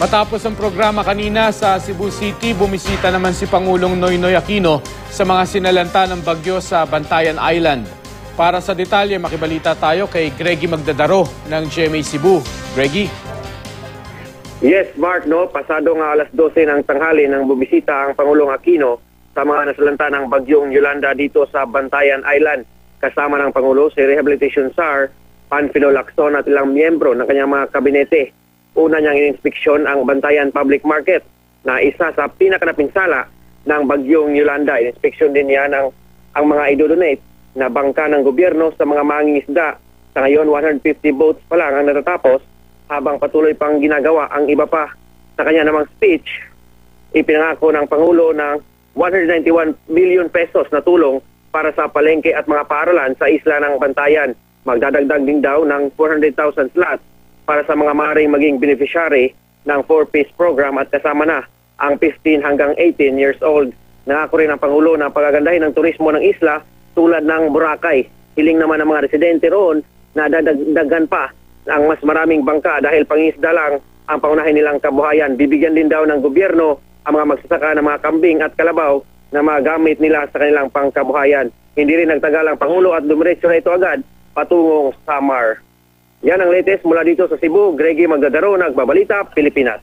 Matapos ang programa kanina sa Cebu City, bumisita naman si Pangulong Noynoy Aquino sa mga sinalanta ng bagyo sa Bantayan Island. Para sa detalye, makibalita tayo kay Greggy Magdadaro ng GMA Cebu. Greggy? Yes, Mark, no? Pasado nga alas 12 ng tanghali nang bumisita ang Pangulong Aquino sa mga nasalanta ng bagyong Yolanda dito sa Bantayan Island. Kasama ng Pangulo si Rehabilitation SAR, Panfilo Lacson at ilang miyembro ng kanyang mga kabinete. Una niyang ininspeksyon ang Bantayan Public Market na isa sa pinakanapinsala ng bagyong Yolanda. Ininspeksyon din niya ang mga idodonate na bangka ng gobyerno sa mga mangingisda. Sa ngayon, 150 boats pa lang ang natatapos habang patuloy pang ginagawa ang iba pa. Sa kanya namang speech, ipinangako ng Pangulo ng 191 million pesos na tulong para sa palengke at mga paaralan sa isla ng Bantayan. Magdadagdag din daw ng 400,000 slots para sa mga maaaring maging beneficiary ng 4-piece program at kasama na ang 15 hanggang 18 years old. Nangako rin ang Pangulo na pagagandahin ng turismo ng isla tulad ng Boracay. Hiling naman ng mga residente roon na dadagdagan pa ang mas maraming bangka dahil pangisda lang ang pangunahin nilang kabuhayan. Bibigyan din daw ng gobyerno ang mga magsasaka ng mga kambing at kalabaw na magamit nila sa kanilang pangkabuhayan. Hindi rin nagtagal ang Pangulo at dumiretso na ito agad patungong Samar. Yan ang latest mula dito sa Cebu. Greggy Magdadaro, Nagbabalita, Pilipinas.